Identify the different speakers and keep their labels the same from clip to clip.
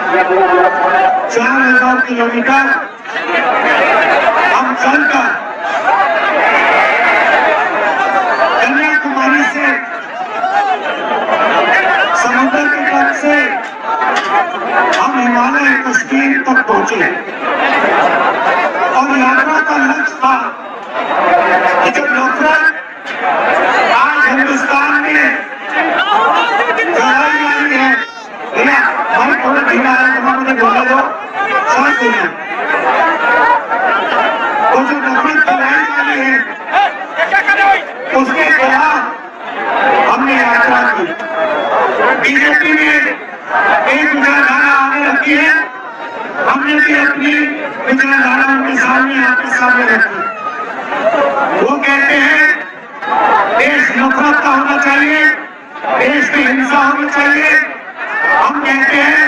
Speaker 1: 4,000 kilometre हम चलकर कन्याकुमारी से समुद्र के तट से हम हिमालय कश्मीर तक पहुंचे और यात्रा का लक्ष्य था कि जब नफरत आज हिंदुस्तान में चलाई जा रही है, भैया भाई थोड़ा धीमा है, तो मुझे बोला दो शांत हो जाए। वो जो नफरत चलाई जा रही है उसके खिलाफ हमने यात्रा की। बीजेपी ने एक विचारधारा आगे रखी है, हमने भी अपनी विचारधारा उनके सामने आपके सामने रखी। वो कहते हैं देश नफरत का होना चाहिए, देश में हिंसा होनी चाहिए। हम कहते हैं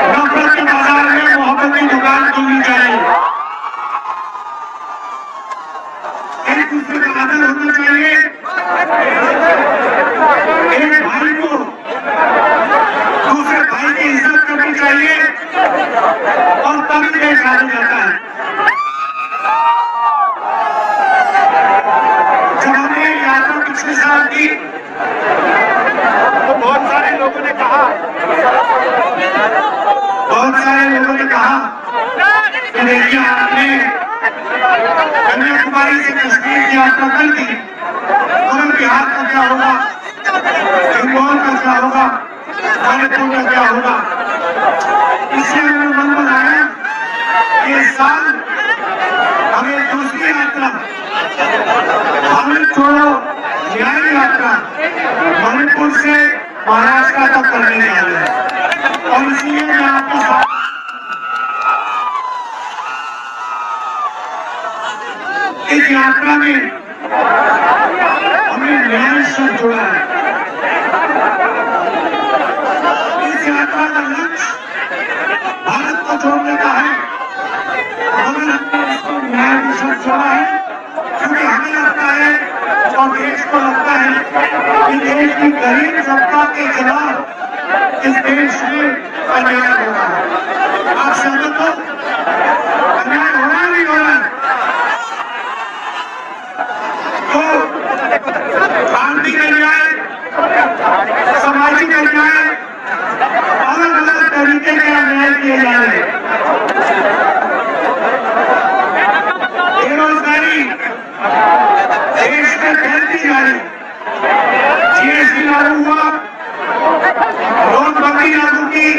Speaker 1: नफरत के बाजार में मोहब्बत की दुकान खुलनी चाहिए, एक दूसरे का आदर होना चाहिए, एक भाई को दूसरे भाई की इज्जत करनी चाहिए और तभी देश आगे जाता है। जब हमने यात्रा पिछले साल की तो बहुत सारे लोगों ने कहा कि देखिए आपने कन्याकुमारी से कश्मीर की यात्रा कर दी, मगर बिहार का क्या होगा, बंगाल का क्या होगा, मणिपुर का क्या होगा। इसलिए मैंने मन बनाया कि इस साल हमें दूसरी यात्रा भारत छोड़ो न्याय यात्रा मणिपुर से महाराष्ट्र तक करने जा रहे हैं। और इसलिए मैं आपके साथ इस यात्रा में हमने न्याय से जोड़ा है। इस यात्रा का लक्ष्य भारत को जोड़ने का है, मगर हमने इसको न्याय के साथ जोड़ा है क्योंकि हमें लगता है और देश को लगता है कि देश की गरीब जनता के खिलाफ इस देश में अन्याय हो रहा है। आप सहमत हो? अन्याय हो रहा नहीं हो रहा? तो आर्थिक अन्याय, सामाजिक अन्याय, अलग अलग तरीके के अन्याय किए जा रहे हैं। बेरोजगारी देश में फैलती जा रही, जीएसटी लागू हुआ, नोटबंदी लागू की,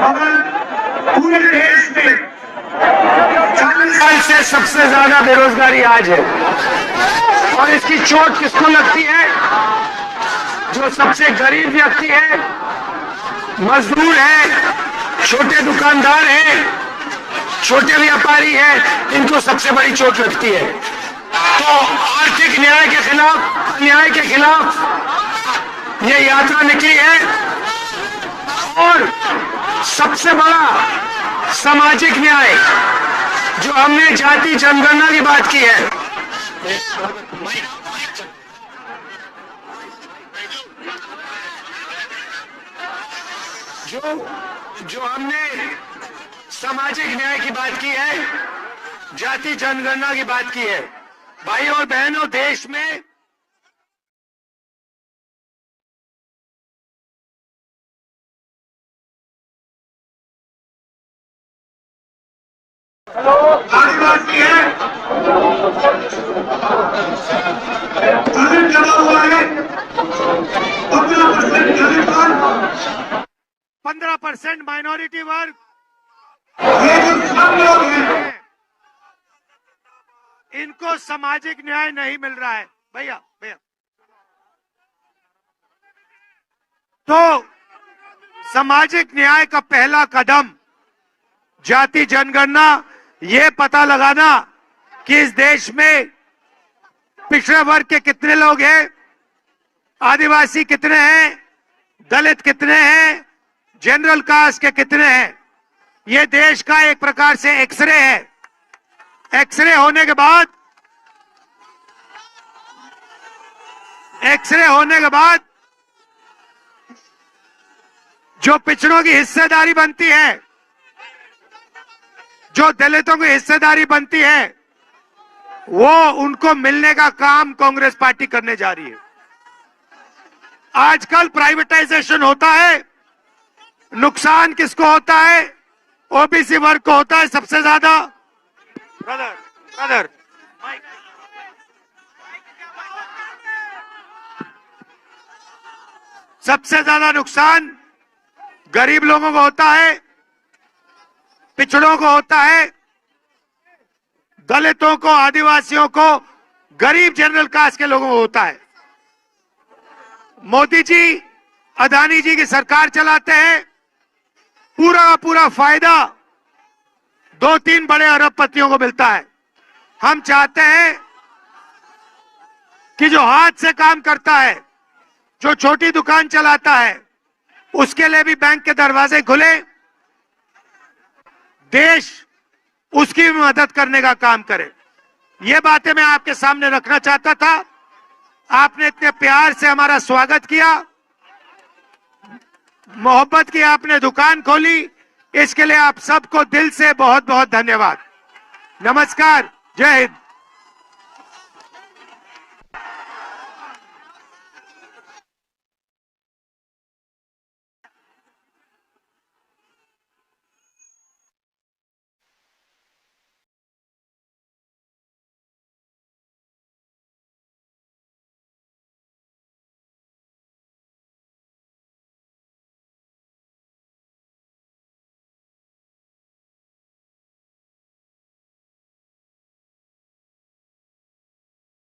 Speaker 1: मगर पूरे देश में 40 साल से सबसे ज्यादा बेरोजगारी आज है। और इसकी चोट किसको लगती है? जो सबसे गरीब व्यक्ति है, मजदूर है, छोटे दुकानदार है, छोटे व्यापारी है, इनको सबसे बड़ी चोट लगती है। तो आर्थिक न्याय के खिलाफ, अन्याय के खिलाफ ये यात्रा निकली है। और सबसे बड़ा सामाजिक न्याय जो हमने जाति जनगणना की बात की है, जो हमने सामाजिक न्याय की बात की है, जाति जनगणना की बात की है। भाई और बहनों, देश में आदिवासी है, दलित जमा हुआ है, 15% दलित वर्ग, 15% माइनॉरिटी वर्ग, ये जो सब लोग हैं इनको सामाजिक न्याय नहीं मिल रहा है। भैया तो सामाजिक न्याय का पहला कदम जाति जनगणना, ये पता लगाना कि इस देश में पिछड़े वर्ग के कितने लोग हैं, आदिवासी कितने हैं, दलित कितने हैं, जनरल कास्ट के कितने हैं। ये देश का एक प्रकार से एक्सरे है। एक्सरे होने के बाद जो पिछड़ों की हिस्सेदारी बनती है, जो दलितों की हिस्सेदारी बनती है, वो उनको मिलने का काम कांग्रेस पार्टी करने जा रही है। आजकल प्राइवेटाइजेशन होता है, नुकसान किसको होता है? ओबीसी वर्ग को होता है सबसे ज्यादा। ब्रदर सबसे ज्यादा नुकसान गरीब लोगों को होता है, पिछड़ों को होता है, दलितों को, आदिवासियों को, गरीब जनरल कास्ट के लोगों को होता है। मोदी जी अदानी जी की सरकार चलाते हैं, पूरा पूरा फायदा 2-3 बड़े अरबपतियों को मिलता है। हम चाहते हैं कि जो हाथ से काम करता है, जो छोटी दुकान चलाता है, उसके लिए भी बैंक के दरवाजे खुले, देश उसकी भी मदद करने का काम करे। ये बातें मैं आपके सामने रखना चाहता था। आपने इतने प्यार से हमारा स्वागत किया, मोहब्बत की आपने दुकान खोली, इसके लिए आप सबको दिल से बहुत बहुत धन्यवाद। नमस्कार, जय हिंद।